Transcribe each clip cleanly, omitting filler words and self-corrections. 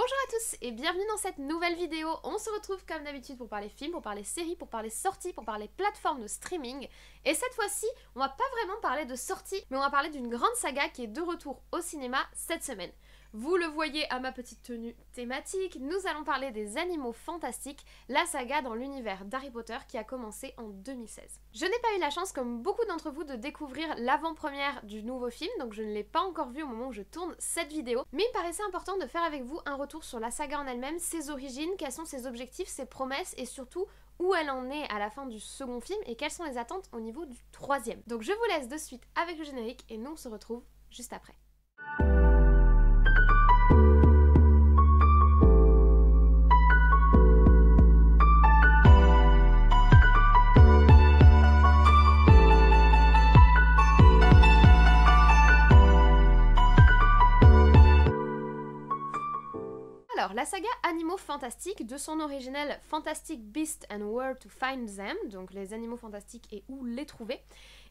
Bonjour à tous et bienvenue dans cette nouvelle vidéo. On se retrouve comme d'habitude pour parler films, pour parler séries, pour parler sorties, pour parler plateformes de streaming. Et cette fois-ci, on va pas vraiment parler de sorties, mais on va parler d'une grande saga qui est de retour au cinéma cette semaine. Vous le voyez à ma petite tenue thématique, nous allons parler des Animaux Fantastiques, la saga dans l'univers d'Harry Potter qui a commencé en 2016. Je n'ai pas eu la chance, comme beaucoup d'entre vous, de découvrir l'avant-première du nouveau film, donc je ne l'ai pas encore vu au moment où je tourne cette vidéo, mais il me paraissait important de faire avec vous un retour sur la saga en elle-même, ses origines, quels sont ses objectifs, ses promesses et surtout où elle en est à la fin du second film et quelles sont les attentes au niveau du troisième. Donc je vous laisse de suite avec le générique et nous on se retrouve juste après. Alors, la saga Animaux Fantastiques, de son originel Fantastic Beasts and Where to Find Them, donc les animaux fantastiques et où les trouver,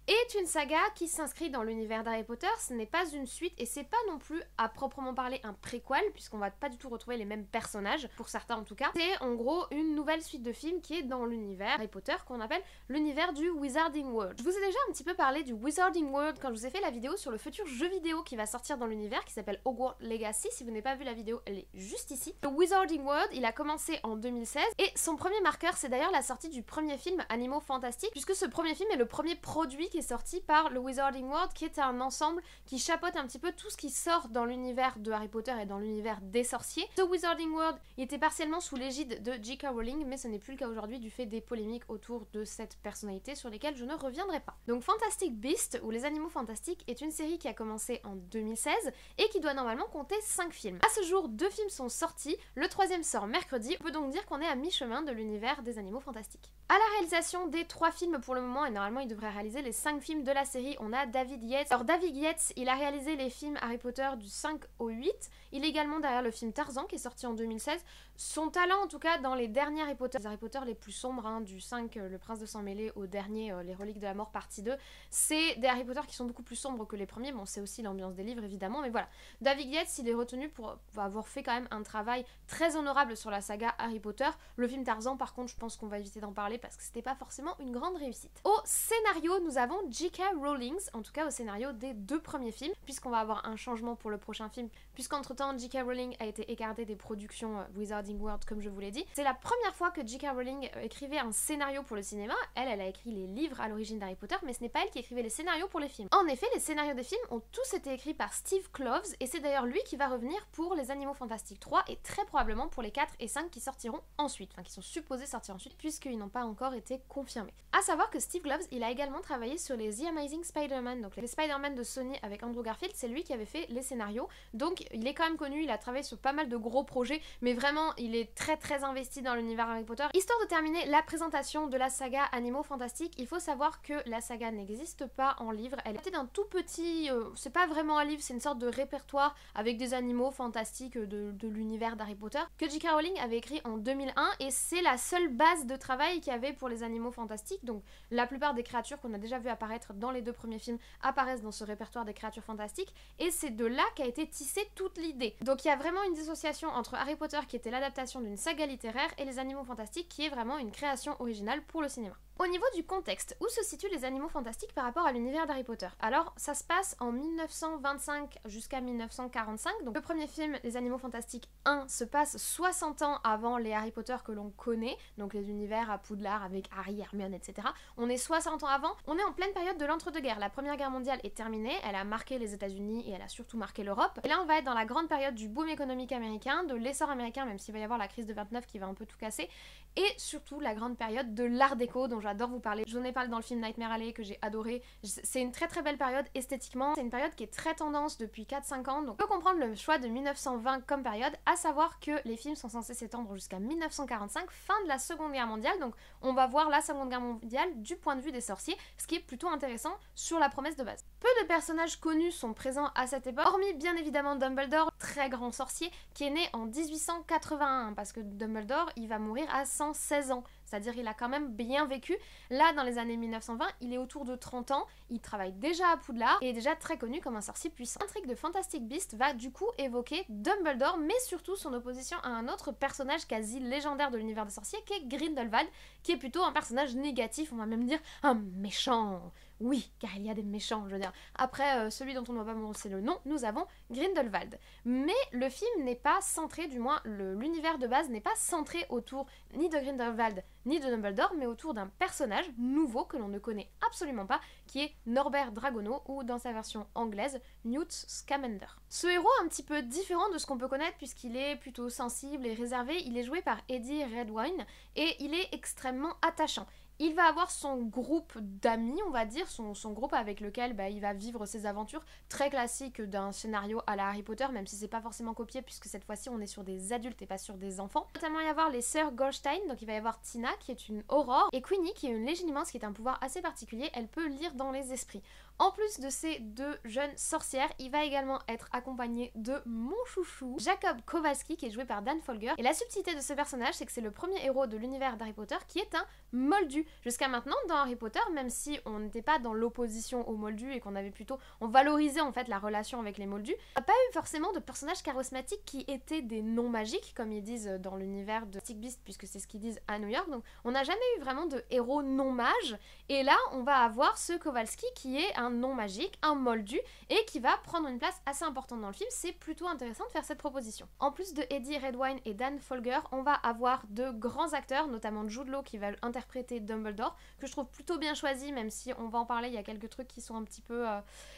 est une saga qui s'inscrit dans l'univers d'Harry Potter. Ce n'est pas une suite et c'est pas non plus à proprement parler un préquel puisqu'on va pas du tout retrouver les mêmes personnages, pour certains en tout cas. C'est en gros une nouvelle suite de films qui est dans l'univers Harry Potter qu'on appelle l'univers du Wizarding World. Je vous ai déjà un petit peu parlé du Wizarding World quand je vous ai fait la vidéo sur le futur jeu vidéo qui va sortir dans l'univers qui s'appelle Hogwarts Legacy. Si vous n'avez pas vu la vidéo, elle est juste ici. Le Wizarding World, il a commencé en 2016 et son premier marqueur c'est d'ailleurs la sortie du premier film Animaux Fantastiques puisque ce premier film est le premier produit qui est sorti par le Wizarding World qui est un ensemble qui chapeaute un petit peu tout ce qui sort dans l'univers de Harry Potter et dans l'univers des sorciers. Ce Wizarding World il était partiellement sous l'égide de J.K. Rowling mais ce n'est plus le cas aujourd'hui du fait des polémiques autour de cette personnalité sur lesquelles je ne reviendrai pas. Donc Fantastic Beasts ou les Animaux Fantastiques est une série qui a commencé en 2016 et qui doit normalement compter 5 films. À ce jour, 2 films sont sortis, le 3e sort mercredi, on peut donc dire qu'on est à mi-chemin de l'univers des Animaux Fantastiques. À la réalisation des 3 films pour le moment, et normalement il devrait réaliser les 5 films de la série, on a David Yates. Alors David Yates, il a réalisé les films Harry Potter du 5 au 8, il est également derrière le film Tarzan qui est sorti en 2016. Son talent en tout cas dans les derniers Harry Potter, les Harry Potter les plus sombres, hein, du 5 Le Prince de Sang Mêlé au dernier Les Reliques de la Mort partie 2, c'est des Harry Potter qui sont beaucoup plus sombres que les premiers, bon c'est aussi l'ambiance des livres évidemment, mais voilà. David Yates, il est retenu pour avoir fait quand même un travail très honorable sur la saga Harry Potter. Le film Tarzan par contre je pense qu'on va éviter d'en parler parce que c'était pas forcément une grande réussite. Au scénario, nous avons J.K. Rowling, en tout cas au scénario des 2 premiers films, puisqu'on va avoir un changement pour le prochain film, puisqu'entre temps J.K. Rowling a été écartée des productions Wizarding World comme je vous l'ai dit. C'est la première fois que J.K. Rowling écrivait un scénario pour le cinéma. Elle a écrit les livres à l'origine d'Harry Potter, mais ce n'est pas elle qui écrivait les scénarios pour les films. En effet, les scénarios des films ont tous été écrits par Steve Kloves, et c'est d'ailleurs lui qui va revenir pour les Animaux Fantastiques 3 et très probablement pour les 4 et 5 qui sortiront ensuite, enfin qui sont supposés sortir ensuite, puisqu'ils n'ont pas encore été confirmés. A savoir que Steve Kloves, il a également travaillé sur les The Amazing Spider-Man, donc les Spider-Man de Sony avec Andrew Garfield, c'est lui qui avait fait les scénarios, donc il est quand même connu, il a travaillé sur pas mal de gros projets, mais vraiment il est très investi dans l'univers Harry Potter. Histoire de terminer la présentation de la saga Animaux Fantastiques, il faut savoir que la saga n'existe pas en livre, elle est d'un tout petit, c'est pas vraiment un livre, c'est une sorte de répertoire avec des animaux fantastiques de l'univers d'Harry Potter, que J.K. Rowling avait écrit en 2001, et c'est la seule base de travail qu'il y avait pour les Animaux Fantastiques, donc la plupart des créatures qu'on a déjà vu apparaître dans les 2 premiers films apparaissent dans ce répertoire des créatures fantastiques, et c'est de là qu'a été tissée toute l'idée. Donc il y a vraiment une dissociation entre Harry Potter qui était l'adaptation d'une saga littéraire et les Animaux Fantastiques qui est vraiment une création originale pour le cinéma. Au niveau du contexte, où se situent les Animaux Fantastiques par rapport à l'univers d'Harry Potter? Alors, ça se passe en 1925 jusqu'à 1945, donc le premier film, Les Animaux Fantastiques 1, se passe 60 ans avant les Harry Potter que l'on connaît, donc les univers à Poudlard avec Harry, Hermione, etc. On est 60 ans avant, on est en pleine période de l'entre-deux-guerres. La Première Guerre mondiale est terminée, elle a marqué les États-Unis et elle a surtout marqué l'Europe. Et là, on va être dans la grande période du boom économique américain, de l'essor américain, même s'il va y avoir la crise de 29 qui va un peu tout casser, et surtout la grande période de l'art déco dont j'adore vous parler. J'en ai parlé dans le film Nightmare Alley que j'ai adoré. C'est une très belle période esthétiquement. C'est une période qui est très tendance depuis 4-5 ans. Donc on peut comprendre le choix de 1920 comme période, à savoir que les films sont censés s'étendre jusqu'à 1945, fin de la Seconde Guerre mondiale. Donc on va voir la Seconde Guerre mondiale du point de vue des sorciers, ce qui est plutôt intéressant sur la promesse de base. Peu de personnages connus sont présents à cette époque, hormis bien évidemment Dumbledore, très grand sorcier, qui est né en 1881, parce que Dumbledore, il va mourir à 116 ans, c'est-à-dire il a quand même bien vécu. Là, dans les années 1920, il est autour de 30 ans, il travaille déjà à Poudlard, et est déjà très connu comme un sorcier puissant. L'intrigue de Fantastic Beasts va du coup évoquer Dumbledore, mais surtout son opposition à un autre personnage quasi légendaire de l'univers des sorciers, qui est Grindelwald, qui est plutôt un personnage négatif, on va même dire un méchant. Oui, car il y a des méchants, je veux dire. Après, celui dont on ne va pas prononcer le nom, nous avons Grindelwald. Mais le film n'est pas centré, du moins l'univers de base n'est pas centré autour ni de Grindelwald ni de Dumbledore, mais autour d'un personnage nouveau que l'on ne connaît absolument pas, qui est Norbert Dragono, ou dans sa version anglaise, Newt Scamander. Ce héros un petit peu différent de ce qu'on peut connaître, puisqu'il est plutôt sensible et réservé, il est joué par Eddie Redmayne, et il est extrêmement attachant. Il va avoir son groupe d'amis, on va dire, son groupe avec lequel il va vivre ses aventures, très classiques d'un scénario à la Harry Potter, même si c'est pas forcément copié, puisque cette fois-ci on est sur des adultes et pas sur des enfants. Notamment il va y avoir les sœurs Goldstein, donc il va y avoir Tina qui est une aurore, et Queenie qui est une légilimence, qui est un pouvoir assez particulier, elle peut lire dans les esprits. En plus de ces deux jeunes sorcières, il va également être accompagné de mon chouchou, Jacob Kowalski, qui est joué par Dan Folger. Et la subtilité de ce personnage, c'est que c'est le premier héros de l'univers d'Harry Potter qui est un moldu. Jusqu'à maintenant, dans Harry Potter, même si on n'était pas dans l'opposition aux moldus et qu'on avait plutôt... on valorisait en fait la relation avec les moldus, on n'a pas eu forcément de personnages charismatiques qui étaient des non magiques, comme ils disent dans l'univers de Fantastic Beasts, puisque c'est ce qu'ils disent à New York. Donc on n'a jamais eu vraiment de héros non mages. Et là, on va avoir ce Kowalski qui est un non magique, un moldu, et qui va prendre une place assez importante dans le film. C'est plutôt intéressant de faire cette proposition. En plus de Eddie Redmayne et Dan Folger, on va avoir de grands acteurs, notamment Jude Law qui va interpréter Dumbledore, que je trouve plutôt bien choisi, même si on va en parler, il y a quelques trucs qui sont un petit peu...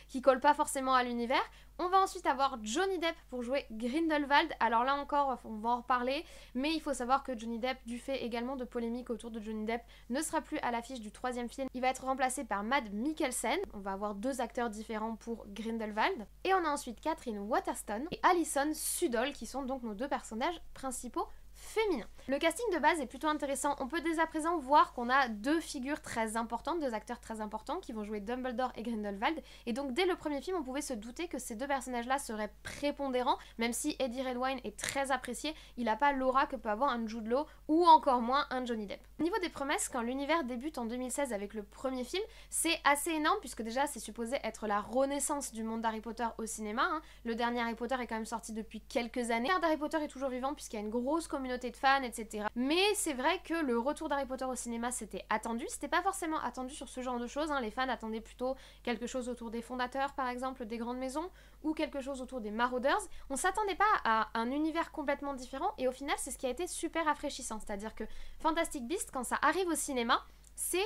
qui collent pas forcément à l'univers. On va ensuite avoir Johnny Depp pour jouer Grindelwald. Alors là encore, on va en reparler, mais il faut savoir que Johnny Depp, du fait également de polémiques autour de Johnny Depp, ne sera plus à l'affiche du troisième film. Il va être remplacé par Mads Mikkelsen. On va avoir deux acteurs différents pour Grindelwald. Et on a ensuite Catherine Waterston et Alison Sudol, qui sont donc nos deux personnages principaux féminin. Le casting de base est plutôt intéressant. On peut dès à présent voir qu'on a deux figures très importantes, deux acteurs très importants qui vont jouer Dumbledore et Grindelwald. Et donc dès le premier film, on pouvait se douter que ces deux personnages-là seraient prépondérants, même si Eddie Redmayne est très apprécié, il n'a pas l'aura que peut avoir un Jude Law ou encore moins un Johnny Depp. Au niveau des promesses, quand l'univers débute en 2016 avec le premier film, c'est assez énorme puisque déjà c'est supposé être la renaissance du monde d'Harry Potter au cinéma. Le dernier Harry Potter est quand même sorti depuis quelques années. L'univers d'Harry Potter est toujours vivant puisqu'il y a une grosse communauté de fans, etc. Mais c'est vrai que le retour d'Harry Potter au cinéma c'était attendu, c'était pas forcément attendu sur ce genre de choses, les fans attendaient plutôt quelque chose autour des fondateurs par exemple, des grandes maisons, ou quelque chose autour des Marauders. On s'attendait pas à un univers complètement différent, et au final c'est ce qui a été super rafraîchissant, c'est-à-dire que Fantastic Beasts, quand ça arrive au cinéma, c'est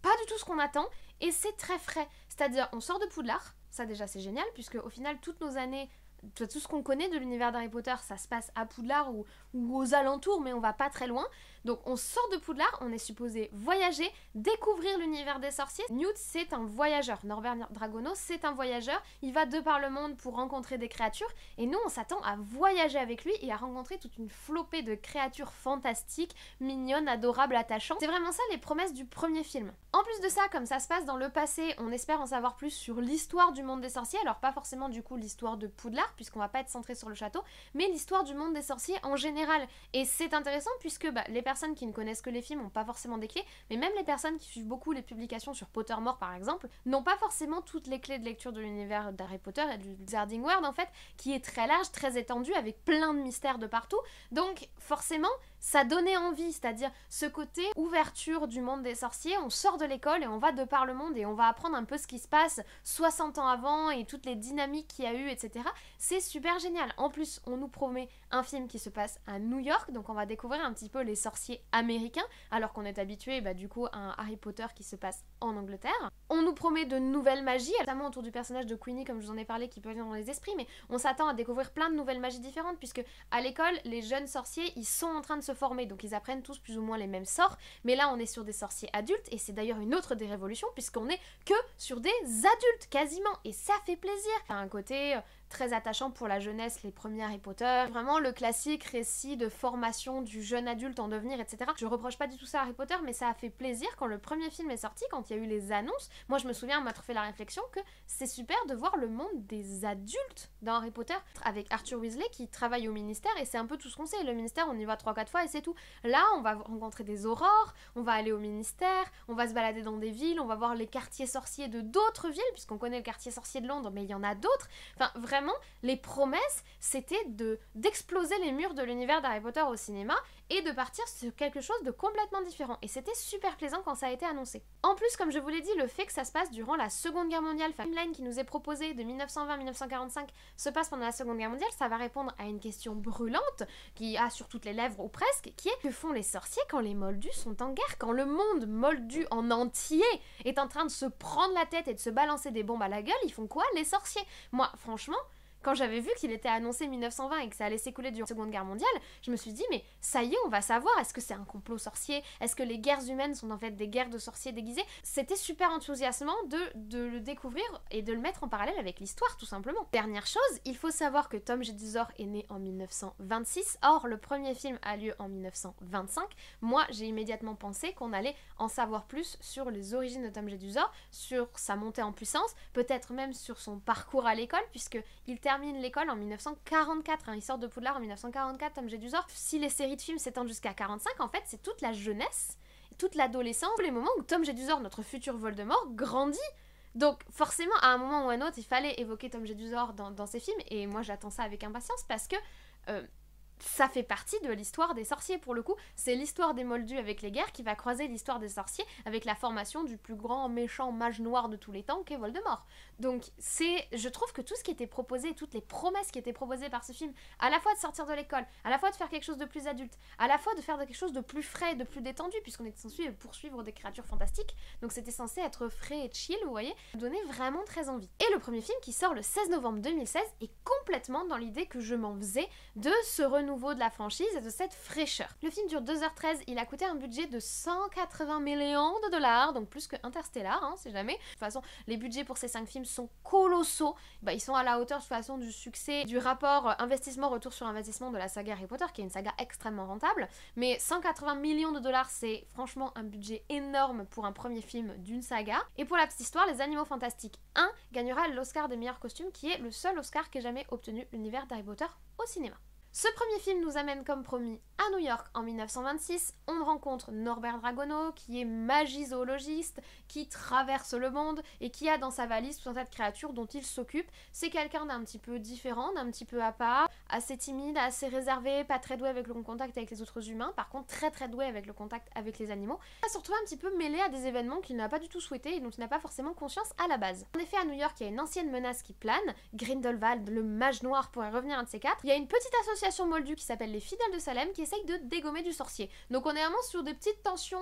pas du tout ce qu'on attend, et c'est très frais, c'est-à-dire on sort de Poudlard, ça déjà c'est génial, puisque au final toutes nos années, tout ce qu'on connaît de l'univers d'Harry Potter, ça se passe à Poudlard ou aux alentours, mais on va pas très loin. Donc on sort de Poudlard, on est supposé voyager, découvrir l'univers des sorciers. Newt, c'est un voyageur. Norbert Dragono, c'est un voyageur. Il va de par le monde pour rencontrer des créatures. Et nous, on s'attend à voyager avec lui et à rencontrer toute une flopée de créatures fantastiques, mignonnes, adorables, attachantes. C'est vraiment ça les promesses du premier film. En plus de ça, comme ça se passe dans le passé, on espère en savoir plus sur l'histoire du monde des sorciers. Alors pas forcément du coup l'histoire de Poudlard, puisqu'on va pas être centré sur le château, mais l'histoire du monde des sorciers en général. Et c'est intéressant puisque les personnes qui ne connaissent que les films n'ont pas forcément des clés, mais même les personnes qui suivent beaucoup les publications sur Pottermore par exemple, n'ont pas forcément toutes les clés de lecture de l'univers d'Harry Potter et du Wizarding World en fait, qui est très large, très étendu, avec plein de mystères de partout. Donc forcément, ça donnait envie, c'est-à-dire ce côté ouverture du monde des sorciers, on sort de l'école et on va de par le monde et on va apprendre un peu ce qui se passe 60 ans avant et toutes les dynamiques qu'il y a eu, etc. C'est super génial. En plus, on nous promet un film qui se passe à New York, donc on va découvrir un petit peu les sorciers américains, alors qu'on est habitué du coup à un Harry Potter qui se passe en Angleterre. On nous promet de nouvelles magies, notamment autour du personnage de Queenie, comme je vous en ai parlé, qui peut venir dans les esprits, mais on s'attend à découvrir plein de nouvelles magies différentes, puisque à l'école, les jeunes sorciers, ils sont en train de se former, donc ils apprennent tous plus ou moins les mêmes sorts, mais là on est sur des sorciers adultes, et c'est d'ailleurs une autre des révolutions, puisqu'on est que sur des adultes, quasiment, et ça fait plaisir. Ça a un côté très attachant pour la jeunesse, les premiers Harry Potter, vraiment le classique récit de formation du jeune adulte en devenir, etc. Je reproche pas du tout ça à Harry Potter, mais ça a fait plaisir quand le premier film est sorti, quand il y a eu les annonces, Moi je me souviens m'être fait la réflexion que c'est super de voir le monde des adultes dans Harry Potter, avec Arthur Weasley qui travaille au ministère, et c'est un peu tout ce qu'on sait. Le ministère, on y va 3-4 fois et c'est tout. Là, on va rencontrer des aurores, on va aller au ministère, on va se balader dans des villes, on va voir les quartiers sorciers de d'autres villes, puisqu'on connaît le quartier sorcier de Londres, mais il y en a d'autres. Enfin, vraiment, les promesses, c'était d'exploser les murs de l'univers d'Harry Potter au cinéma et de partir sur quelque chose de complètement différent. Et c'était super plaisant quand ça a été annoncé. En plus, comme je vous l'ai dit, le fait que ça se passe durant la Seconde Guerre mondiale, la timeline qui nous est proposée de 1920-1945 se passe pendant la Seconde Guerre mondiale, ça va répondre à une question brûlante qui a sur toutes les lèvres ou presque, qui est: que font les sorciers quand les moldus sont en guerre, quand le monde moldu en entier est en train de se prendre la tête et de se balancer des bombes à la gueule? Ils font quoi, les sorciers? Moi, franchement, quand j'avais vu qu'il était annoncé 1920 et que ça allait s'écouler durant la Seconde Guerre mondiale, je me suis dit, mais ça y est, on va savoir, est-ce que c'est un complot sorcier? Est-ce que les guerres humaines sont en fait des guerres de sorciers déguisés? C'était super enthousiasmant de le découvrir et de le mettre en parallèle avec l'histoire, tout simplement. Dernière chose, il faut savoir que Tom Jedusor est né en 1926, or le premier film a lieu en 1925. Moi, j'ai immédiatement pensé qu'on allait en savoir plus sur les origines de Tom Jedusor, sur sa montée en puissance, peut-être même sur son parcours à l'école, puisqu'il termine l'école en 1944, il sort de Poudlard en 1944, Tom Jedusor. Si les séries de films s'étendent jusqu'à 45, en fait, c'est toute la jeunesse, toute l'adolescence, tous les moments où Tom Jedusor, notre futur Voldemort, grandit. Donc forcément, à un moment ou à un autre, il fallait évoquer Tom Jedusor dans ces films, et moi j'attends ça avec impatience parce que ça fait partie de l'histoire des sorciers pour le coup. C'est l'histoire des moldus avec les guerres qui va croiser l'histoire des sorciers avec la formation du plus grand méchant mage noir de tous les temps qu'est Voldemort. Donc je trouve que tout ce qui était proposé, toutes les promesses qui étaient proposées par ce film, à la fois de sortir de l'école, à la fois de faire quelque chose de plus adulte, à la fois de faire quelque chose de plus frais, de plus détendu, puisqu'on était censé poursuivre des créatures fantastiques, donc c'était censé être frais et chill, vous voyez, donnait vraiment très envie. Et le premier film qui sort le 16 novembre 2016 est complètement dans l'idée que je m'en faisais de ce renouveau de la franchise et de cette fraîcheur. Le film dure 2h13, il a coûté un budget de 180 millions de dollars, donc plus que Interstellar, si jamais. De toute façon, les budgets pour ces 5 films sont colossaux. Ils sont à la hauteur de toute façon du succès, du rapport investissement-retour sur investissement de la saga Harry Potter, qui est une saga extrêmement rentable. Mais 180 millions de dollars, c'est franchement un budget énorme pour un premier film d'une saga. Et pour la petite histoire, Les Animaux Fantastiques 1 gagnera l'Oscar des meilleurs costumes, qui est le seul Oscar qu'ait jamais obtenu l'univers d'Harry Potter au cinéma. Ce premier film nous amène comme promis à New York en 1926. On rencontre Norbert Dragono, qui est magizoologiste, qui traverse le monde et qui a dans sa valise tout un tas de créatures dont il s'occupe. C'est quelqu'un d'un petit peu différent, d'un petit peu à part, assez timide, assez réservé, pas très doué avec le contact avec les autres humains, par contre très très doué avec le contact avec les animaux. Il va se retrouver un petit peu mêlé à des événements qu'il n'a pas du tout souhaité et dont il n'a pas forcément conscience à la base. En effet, à New York, il y a une ancienne menace qui plane, Grindelwald, le mage noir, pourrait revenir un de ces quatre. Il y a une petite association moldus qui s'appelle les Fidèles de Salem qui essaye de dégommer du sorcier. Donc on est vraiment sur des petites tensions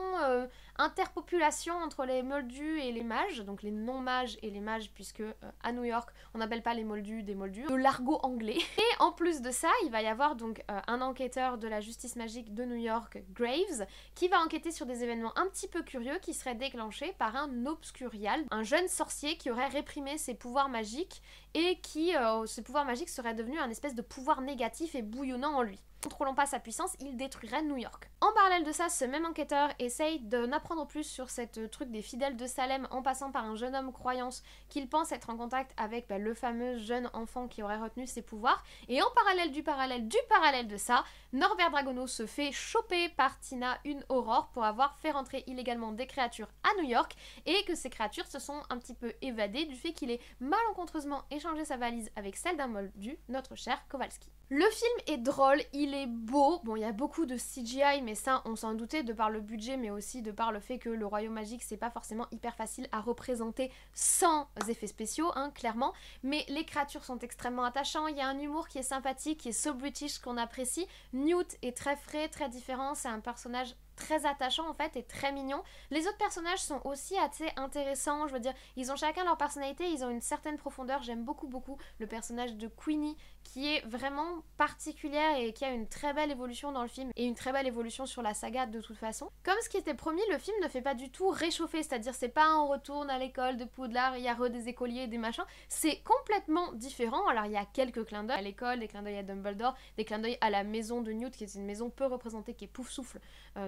interpopulation entre les moldus et les mages, donc les non-mages et les mages, puisque à New York on n'appelle pas les moldus des moldus, de l'argot anglais. Et en plus de ça, il va y avoir donc un enquêteur de la justice magique de New York, Graves, qui va enquêter sur des événements un petit peu curieux qui seraient déclenchés par un obscurial, un jeune sorcier qui aurait réprimé ses pouvoirs magiques et qui, ce pouvoir magique serait devenu un espèce de pouvoir négatif et bouillonnant en lui. Contrôlant pas sa puissance, il détruirait New York. En parallèle de ça, ce même enquêteur essaye d'en apprendre plus sur cette truc des Fidèles de Salem en passant par un jeune homme croyance qu'il pense être en contact avec le fameux jeune enfant qui aurait retenu ses pouvoirs. Et en parallèle du parallèle de ça, Norbert Dragono se fait choper par Tina, une aurore, pour avoir fait rentrer illégalement des créatures à New York et que ces créatures se sont un petit peu évadées du fait qu'il ait malencontreusement échangé sa valise avec celle d'un moldu, notre cher Kowalski. Le film est drôle, il est beau, bon il y a beaucoup de CGI mais ça on s'en doutait de par le budget mais aussi de par le fait que le royaume magique c'est pas forcément hyper facile à représenter sans effets spéciaux clairement, mais les créatures sont extrêmement attachants, il y a un humour qui est sympathique, qui est so british qu'on apprécie. Newt est très frais, très différent, c'est un personnage très attachant en fait et très mignon. Les autres personnages sont aussi assez intéressants, je veux dire, ils ont chacun leur personnalité, ils ont une certaine profondeur. J'aime beaucoup le personnage de Queenie qui est vraiment particulière et qui a une très belle évolution dans le film et une très belle évolution sur la saga de toute façon. Comme ce qui était promis, le film ne fait pas du tout réchauffer, c'est-à-dire c'est pas on retourne à l'école de Poudlard, il y a des écoliers et des machins, c'est complètement différent. Alors il y a quelques clins d'œil à l'école, des clins d'œil à Dumbledore, des clins d'œil à la maison de Newt qui est une maison peu représentée qui est Poufsouffle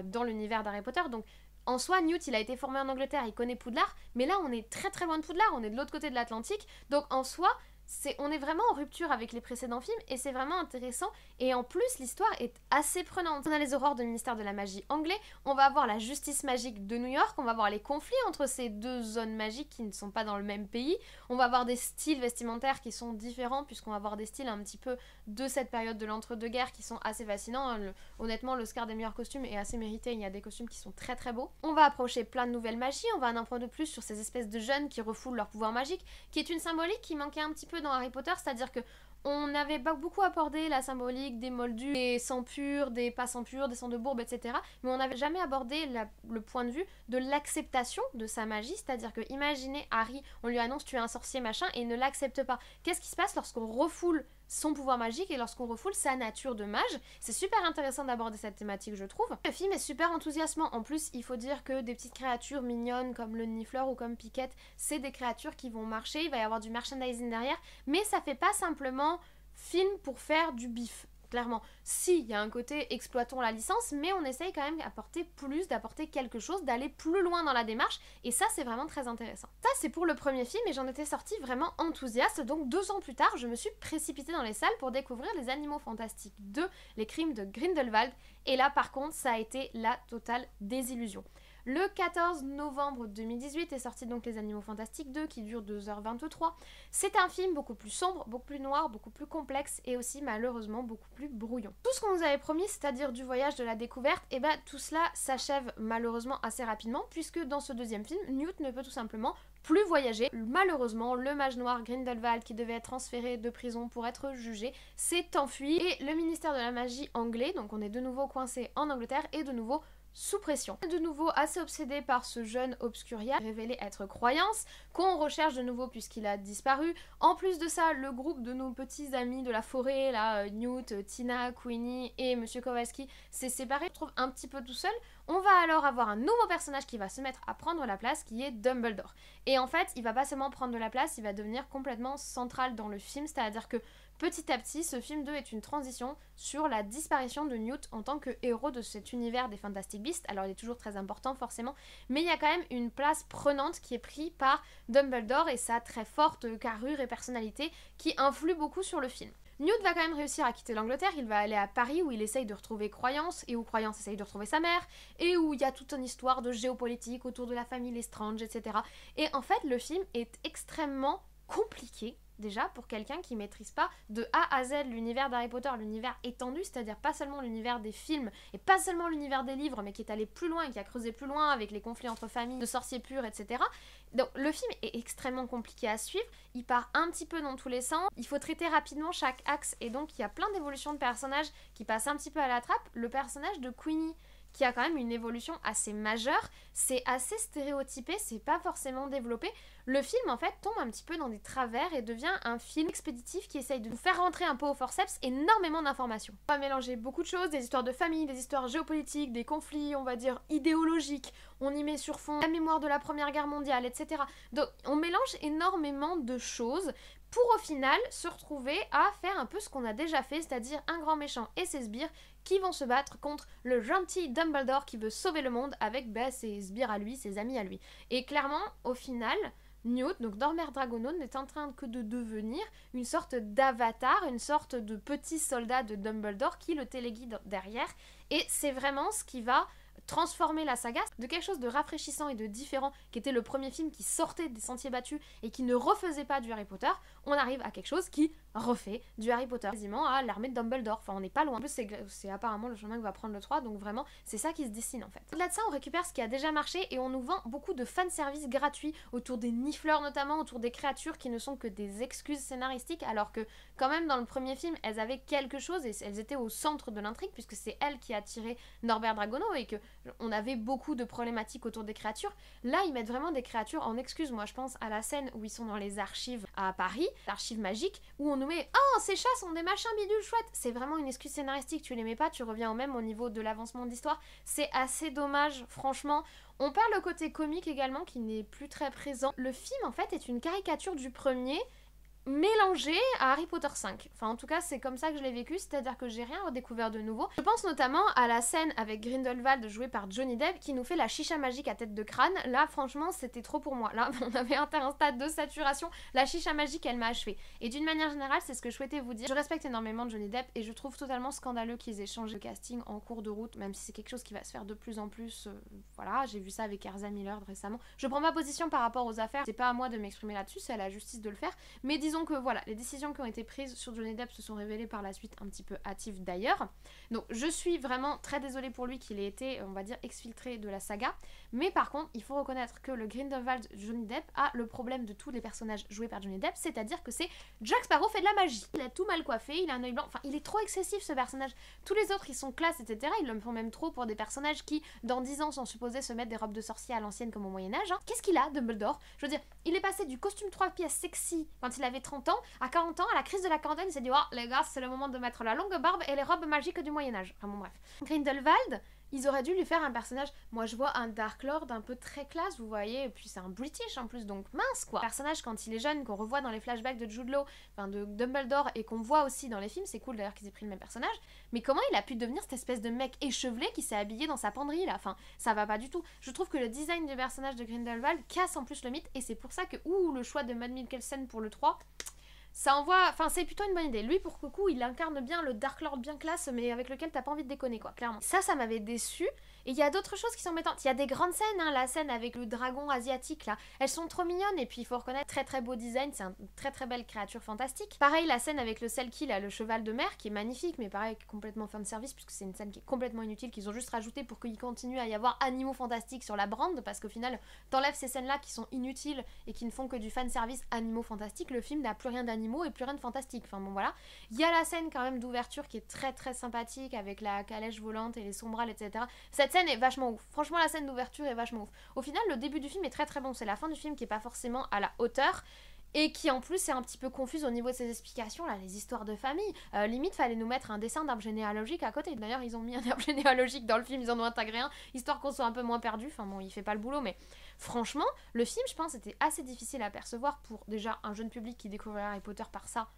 dans l'univers d'Harry Potter, donc En soi, Newt, il a été formé en Angleterre, il connaît Poudlard, mais là, on est très très loin de Poudlard, on est de l'autre côté de l'Atlantique, donc en soi, on est vraiment en rupture avec les précédents films et c'est vraiment intéressant et en plus l'histoire est assez prenante. On a les aurores du ministère de la magie anglais, on va avoir la justice magique de New York, on va voir les conflits entre ces deux zones magiques qui ne sont pas dans le même pays, on va avoir des styles vestimentaires qui sont différents puisqu'on va avoir des styles un petit peu de cette période de l'entre-deux-guerres qui sont assez fascinants. Honnêtement, l'Oscar des meilleurs costumes est assez mérité, il y a des costumes qui sont très très beaux. On va approcher plein de nouvelles magies, on va en apprendre plus sur ces espèces de jeunes qui refoulent leur pouvoir magique, qui est une symbolique qui manquait un petit peu dans Harry Potter, c'est-à-dire que on n'avait pas beaucoup abordé la symbolique des moldus, des sangs purs, des pas sangs purs, des sangs de bourbe, etc. Mais on n'avait jamais abordé le point de vue de l'acceptation de sa magie, c'est-à-dire que imaginez Harry, on lui annonce tu es un sorcier machin et il ne l'accepte pas. Qu'est-ce qui se passe lorsqu'on refoule son pouvoir magique et lorsqu'on refoule sa nature de mage? C'est super intéressant d'aborder cette thématique, je trouve. Le film est super enthousiasmant. En plus, il faut dire que des petites créatures mignonnes comme le Niffleur ou comme Piquette, c'est des créatures qui vont marcher, il va y avoir du merchandising derrière, mais ça fait pas simplement film pour faire du bif. Clairement, si, il y a un côté exploitons la licence, mais on essaye quand même d'apporter plus, d'apporter quelque chose, d'aller plus loin dans la démarche, et ça c'est vraiment très intéressant. Ça c'est pour le premier film, et j'en étais sortie vraiment enthousiaste, donc 2 ans plus tard, je me suis précipitée dans les salles pour découvrir Les Animaux Fantastiques 2, Les Crimes de Grindelwald, et là par contre ça a été la totale désillusion. Le 14 novembre 2018 est sorti donc Les Animaux Fantastiques 2 qui dure 2h23. C'est un film beaucoup plus sombre, beaucoup plus noir, beaucoup plus complexe et aussi malheureusement beaucoup plus brouillon. Tout ce qu'on nous avait promis, c'est-à-dire du voyage, de la découverte, et bah tout cela s'achève malheureusement assez rapidement puisque dans ce deuxième film, Newt ne peut tout simplement plus voyager. Malheureusement, le mage noir Grindelwald qui devait être transféré de prison pour être jugé s'est enfui et le ministère de la magie anglais, donc on est de nouveau coincé en Angleterre et de nouveau sous pression. De nouveau assez obsédé par ce jeune Obscuria, révélé être Croyance, qu'on recherche de nouveau puisqu'il a disparu. En plus de ça, le groupe de nos petits amis de la forêt, là, Newt, Tina, Queenie et Monsieur Kowalski, s'est séparé, on se trouve un petit peu tout seul. On va alors avoir un nouveau personnage qui va se mettre à prendre la place, qui est Dumbledore. Et en fait, il va pas seulement prendre de la place, il va devenir complètement central dans le film, c'est-à-dire que petit à petit, ce film 2 est une transition sur la disparition de Newt en tant que héros de cet univers des Fantastic Beasts. Alors il est toujours très important forcément, mais il y a quand même une place prenante qui est prise par Dumbledore et sa très forte carrure et personnalité qui influe beaucoup sur le film. Newt va quand même réussir à quitter l'Angleterre, il va aller à Paris où il essaye de retrouver Croyance et où Croyance essaye de retrouver sa mère et où il y a toute une histoire de géopolitique autour de la famille Lestrange, etc. Et en fait le film est extrêmement compliqué déjà pour quelqu'un qui maîtrise pas de A à Z l'univers d'Harry Potter, l'univers étendu, c'est-à-dire pas seulement l'univers des films et pas seulement l'univers des livres, mais qui est allé plus loin et qui a creusé plus loin avec les conflits entre familles, de sorciers purs, etc. Donc le film est extrêmement compliqué à suivre, il part un petit peu dans tous les sens, il faut traiter rapidement chaque axe et donc il y a plein d'évolutions de personnages qui passent un petit peu à la trappe. Le personnage de Queenie, qui a quand même une évolution assez majeure, c'est assez stéréotypé, c'est pas forcément développé. Le film en fait tombe un petit peu dans des travers et devient un film expéditif qui essaye de nous faire rentrer un peu au forceps énormément d'informations. On va mélanger beaucoup de choses, des histoires de famille, des histoires géopolitiques, des conflits, on va dire idéologiques, on y met sur fond la mémoire de la Première Guerre mondiale, etc. Donc on mélange énormément de choses pour au final se retrouver à faire un peu ce qu'on a déjà fait, c'est-à-dire un grand méchant et ses sbires qui vont se battre contre le gentil Dumbledore qui veut sauver le monde avec ses sbires à lui, ses amis à lui. Et clairement, au final, Newt, donc Dormer Dragono, n'est en train que de devenir une sorte d'avatar, une sorte de petit soldat de Dumbledore qui le téléguide derrière. Et c'est vraiment ce qui va transformer la saga de quelque chose de rafraîchissant et de différent qui était le premier film qui sortait des sentiers battus et qui ne refaisait pas du Harry Potter, on arrive à quelque chose qui refait du Harry Potter, quasiment à l'armée de Dumbledore, enfin on n'est pas loin. En plus c'est apparemment le chemin que va prendre le 3, donc vraiment c'est ça qui se dessine en fait. Au-delà de ça, on récupère ce qui a déjà marché et on nous vend beaucoup de fanservice gratuits autour des Niffleurs notamment, autour des créatures qui ne sont que des excuses scénaristiques, alors que quand même dans le premier film elles avaient quelque chose et elles étaient au centre de l'intrigue puisque c'est elle qui a tiré Norbert Dragono et que on avait beaucoup de problématiques autour des créatures. Là ils mettent vraiment des créatures en excuse. Moi je pense à la scène où ils sont dans les archives à Paris, l'archive magique, où on nous met oh ces chats sont des machins bidules chouettes. C'est vraiment une excuse scénaristique, tu les mets pas, tu reviens au même au niveau de l'avancement de l'histoire. C'est assez dommage franchement. On perd le côté comique également qui n'est plus très présent. Le film en fait est une caricature du premier mélangé à Harry Potter 5. Enfin, en tout cas, c'est comme ça que je l'ai vécu, c'est-à-dire que j'ai rien redécouvert de nouveau. Je pense notamment à la scène avec Grindelwald joué par Johnny Depp qui nous fait la chicha magique à tête de crâne. Là, franchement, c'était trop pour moi. Là, on avait atteint un stade de saturation. La chicha magique, elle m'a achevée. Et d'une manière générale, c'est ce que je souhaitais vous dire. Je respecte énormément Johnny Depp et je trouve totalement scandaleux qu'ils aient changé le casting en cours de route, même si c'est quelque chose qui va se faire de plus en plus. Voilà, j'ai vu ça avec Erza Miller récemment. Je prends ma position par rapport aux affaires. C'est pas à moi de m'exprimer là-dessus, c'est à la justice de le faire. Mais disons que voilà, les décisions qui ont été prises sur Johnny Depp se sont révélées par la suite un petit peu hâtives d'ailleurs. Donc je suis vraiment très désolée pour lui qu'il ait été, on va dire, exfiltré de la saga. Mais par contre, il faut reconnaître que le Grindelwald Johnny Depp a le problème de tous les personnages joués par Johnny Depp, c'est-à-dire que c'est Jack Sparrow fait de la magie. Il a tout mal coiffé, il a un œil blanc, enfin il est trop excessif ce personnage. Tous les autres ils sont classe, etc. Ils le font même trop pour des personnages qui, dans 10 ans, sont supposés se mettre des robes de sorcier à l'ancienne comme au Moyen-Âge. Hein. Qu'est-ce qu'il a, Dumbledore? Je veux dire, il est passé du costume 3 pièces sexy quand il avait 30 ans, à 40 ans, à la crise de la quarantaine, il s'est dit oh les gars, c'est le moment de mettre la longue barbe et les robes magiques du Moyen-Âge. Enfin bon, bref. Grindelwald, ils auraient dû lui faire un personnage. Moi, je vois un Dark Lord un peu très classe, vous voyez, et puis c'est un British en plus, donc mince quoi. Le personnage, quand il est jeune, qu'on revoit dans les flashbacks de Jude Law, enfin de Dumbledore, et qu'on voit aussi dans les films, c'est cool d'ailleurs qu'ils aient pris le même personnage, mais comment il a pu devenir cette espèce de mec échevelé qui s'est habillé dans sa penderie là? Enfin, ça va pas du tout. Je trouve que le design du personnage de Grindelwald casse en plus le mythe, et c'est pour ça que, le choix de Mads Mikkelsen pour le 3. Ça envoie, enfin c'est plutôt une bonne idée. Lui pour le coup il incarne bien le Dark Lord bien classe mais avec lequel t'as pas envie de déconner quoi, clairement. Ça m'avait déçu. Et il y a d'autres choses qui sont embêtantes. Il y a des grandes scènes, hein, la scène avec le dragon asiatique là, elles sont trop mignonnes et puis il faut reconnaître très très beau design, c'est une très très belle créature fantastique. Pareil la scène avec le Selkie là, le cheval de mer qui est magnifique mais pareil complètement fan service puisque c'est une scène qui est complètement inutile qu'ils ont juste rajouté pour qu'il continue à y avoir animaux fantastiques sur la brand parce qu'au final t'enlèves ces scènes là qui sont inutiles et qui ne font que du fan service animaux fantastiques, le film n'a plus rien d'animaux et plus rien de fantastique. Enfin bon voilà. Il y a la scène quand même d'ouverture qui est très très sympathique avec la calèche volante et les sombrales etc. Cette scène est vachement ouf. Franchement la scène d'ouverture est vachement ouf. Au final le début du film est très très bon. C'est la fin du film qui est pas forcément à la hauteur. Et qui en plus est un petit peu confuse au niveau de ses explications, là, les histoires de famille. Limite, fallait nous mettre un dessin d'arbre généalogique à côté. D'ailleurs, ils ont mis un arbre généalogique dans le film, ils en ont intégré un, histoire qu'on soit un peu moins perdu. Enfin bon, il fait pas le boulot, mais franchement, le film, je pense, était assez difficile à percevoir pour déjà un jeune public qui découvrirait Harry Potter par ça.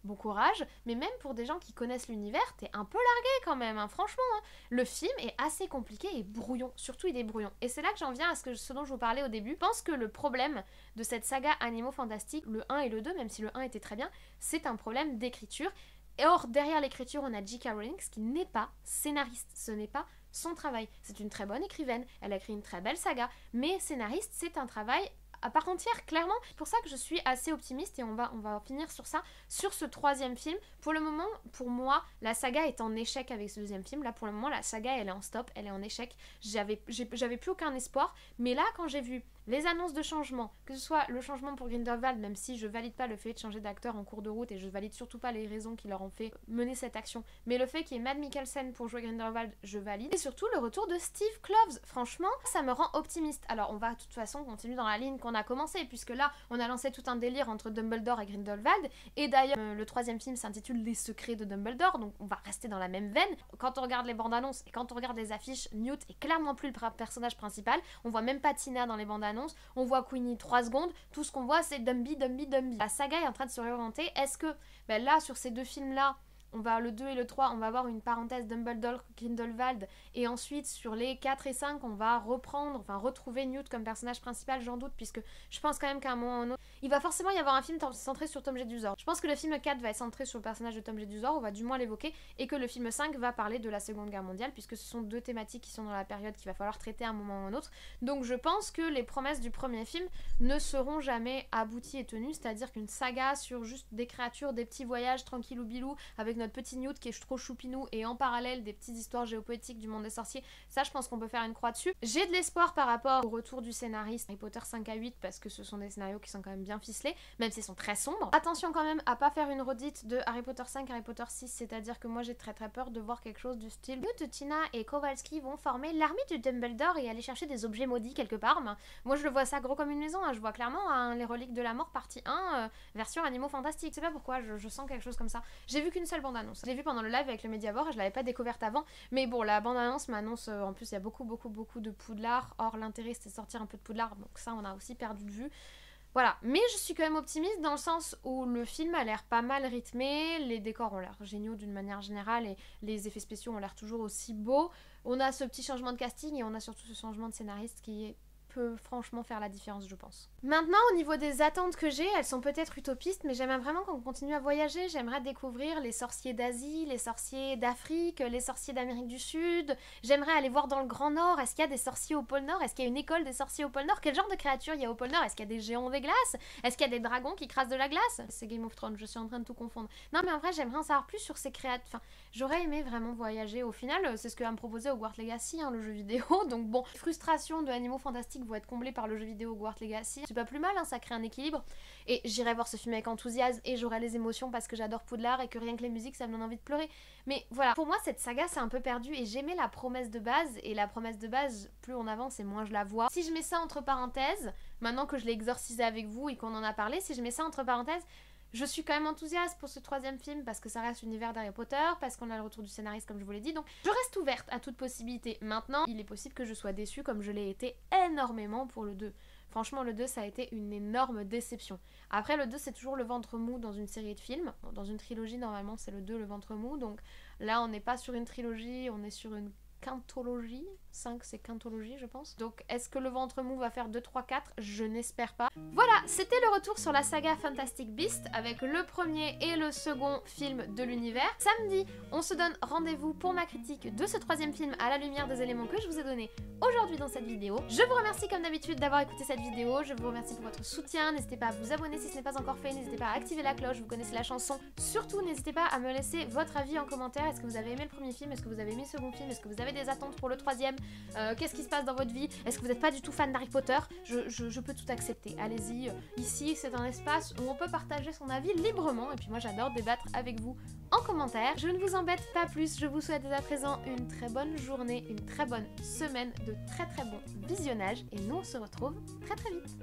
Bon courage, mais même pour des gens qui connaissent l'univers, t'es un peu largué quand même, hein, franchement. Hein. Le film est assez compliqué et brouillon, surtout il est brouillon. Et c'est là que j'en viens à ce dont je vous parlais au début. Je pense que le problème de cette saga Animaux Fantastiques, le 1 et le 2, même si le 1 était très bien, c'est un problème d'écriture. Et or, derrière l'écriture, on a J.K. Rowling, qui n'est pas scénariste, ce n'est pas son travail. C'est une très bonne écrivaine, elle a écrit une très belle saga, mais scénariste, c'est un travail à part entière, clairement. C'est pour ça que je suis assez optimiste et on va finir sur ça, sur ce troisième film. Pour le moment, pour moi, la saga est en échec avec ce deuxième film. Là, pour le moment, la saga, elle est en stop, elle est en échec. J'avais plus aucun espoir. Mais là, quand j'ai vu les annonces de changement, que ce soit le changement pour Grindelwald, même si je valide pas le fait de changer d'acteur en cours de route et je valide surtout pas les raisons qui leur ont fait mener cette action, mais le fait qu'il y ait Mads Mikkelsen pour jouer Grindelwald, je valide. Et surtout le retour de Steve Kloves, franchement, ça me rend optimiste. Alors on va de toute façon continuer dans la ligne qu'on a commencé, puisque là on a lancé tout un délire entre Dumbledore et Grindelwald, et d'ailleurs le troisième film s'intitule Les Secrets de Dumbledore, donc on va rester dans la même veine. Quand on regarde les bandes annonces et quand on regarde les affiches, Newt est clairement plus le personnage principal, on voit même pas Tina dans les bandes annonces. On voit Queenie 3 secondes, tout ce qu'on voit c'est Dumby. La saga est en train de se réorienter. Est-ce que là sur ces deux films là, on va le 2 et le 3, on va avoir une parenthèse Dumbledore, Grindelwald, et ensuite sur les 4 et 5, on va retrouver Newt comme personnage principal, j'en doute, puisque je pense quand même qu'à un moment ou un autre, il va forcément y avoir un film centré sur Tom Jedusor. Je pense que le film 4 va être centré sur le personnage de Tom Jedusor, on va du moins l'évoquer, et que le film 5 va parler de la Seconde Guerre mondiale, puisque ce sont deux thématiques qui sont dans la période qu'il va falloir traiter à un moment ou un autre. Donc je pense que les promesses du premier film ne seront jamais abouties et tenues, c'est-à-dire qu'une saga sur juste des créatures, des petits voyages tranquillou bilou, avec notre petit Newt qui est trop choupinou et en parallèle des petites histoires géopolitiques du monde des sorciers, ça je pense qu'on peut faire une croix dessus. J'ai de l'espoir par rapport au retour du scénariste Harry Potter 5 à 8 parce que ce sont des scénarios qui sont quand même bien ficelés, même s'ils sont très sombres. Attention quand même à pas faire une redite de Harry Potter 5, Harry Potter 6, c'est-à-dire que moi j'ai très très peur de voir quelque chose du style Newt, Tina et Kowalski vont former l'armée de Dumbledore et aller chercher des objets maudits quelque part. Moi je le vois ça gros comme une maison, hein. Je vois clairement les reliques de la mort partie 1 version animaux fantastiques. Je sais pas pourquoi, je sens quelque chose comme ça. J'ai vu qu'une seule bande-annonce. Je l'ai vu pendant le live avec le Mediavore et je l'avais pas découverte avant. Mais bon, la bande-annonce m'annonce, en plus il y a beaucoup de Poudlard. Or l'intérêt c'était de sortir un peu de Poudlard, donc ça on a aussi perdu de vue. Voilà, mais je suis quand même optimiste dans le sens où le film a l'air pas mal rythmé, les décors ont l'air géniaux d'une manière générale et les effets spéciaux ont l'air toujours aussi beaux. On a ce petit changement de casting et on a surtout ce changement de scénariste qui peut franchement faire la différence, je pense. Maintenant, au niveau des attentes que j'ai, elles sont peut-être utopistes, mais j'aimerais vraiment qu'on continue à voyager. J'aimerais découvrir les sorciers d'Asie, les sorciers d'Afrique, les sorciers d'Amérique du Sud. J'aimerais aller voir dans le Grand Nord. Est-ce qu'il y a des sorciers au pôle Nord? Est-ce qu'il y a une école des sorciers au pôle Nord? Quel genre de créatures il y a au pôle Nord? Est-ce qu'il y a des géants des glaces? Est-ce qu'il y a des dragons qui crassent de la glace? C'est Game of Thrones, je suis en train de tout confondre. Non, mais en vrai, j'aimerais en savoir plus sur ces créatures. Enfin, j'aurais aimé vraiment voyager. Au final, c'est ce que va me proposer Hogwarts Legacy, hein, le jeu vidéo. Donc bon, frustration de Animaux Fantastiques vont être comblées par le jeu vidéo Hogwarts Legacy. C'est pas plus mal, hein, ça crée un équilibre. Et j'irai voir ce film avec enthousiasme et j'aurai les émotions parce que j'adore Poudlard et que rien que les musiques, ça me donne envie de pleurer. Mais voilà, pour moi, cette saga, c'est un peu perdu et j'aimais la promesse de base. Et la promesse de base, plus on avance et moins je la vois. Si je mets ça entre parenthèses, maintenant que je l'ai exorcisé avec vous et qu'on en a parlé, si je mets ça entre parenthèses, je suis quand même enthousiaste pour ce troisième film parce que ça reste l'univers d'Harry Potter, parce qu'on a le retour du scénariste comme je vous l'ai dit, donc je reste ouverte à toute possibilité. Maintenant, il est possible que je sois déçue comme je l'ai été énormément pour le 2. Franchement, le 2, ça a été une énorme déception. Après, le 2, c'est toujours le ventre mou dans une série de films. Dans une trilogie, normalement, c'est le 2, le ventre mou. Donc là, on n'est pas sur une trilogie, on est sur une quintologie. 5, c'est quintologie, je pense. Donc, est-ce que le ventre mou va faire 2, 3, 4? Je n'espère pas. Voilà, c'était le retour sur la saga Fantastic Beasts avec le premier et le second film de l'univers. Samedi, on se donne rendez-vous pour ma critique de ce troisième film à la lumière des éléments que je vous ai donnés aujourd'hui dans cette vidéo. Je vous remercie comme d'habitude d'avoir écouté cette vidéo. Je vous remercie pour votre soutien. N'hésitez pas à vous abonner si ce n'est pas encore fait. N'hésitez pas à activer la cloche. Vous connaissez la chanson. Surtout, n'hésitez pas à me laisser votre avis en commentaire. Est-ce que vous avez aimé le premier film? Est-ce que vous avez aimé le second film? Est-ce que vous avez des attentes pour le troisième? Qu'est-ce qui se passe dans votre vie? Est-ce que vous n'êtes pas du tout fan d'Harry Potter? Je peux tout accepter. Allez-y. Ici, c'est un espace où on peut partager son avis librement. Et puis moi, j'adore débattre avec vous en commentaire. Je ne vous embête pas plus. Je vous souhaite dès à présent une très bonne journée, une très bonne semaine, de très très bon visionnage. Et nous, on se retrouve très très vite.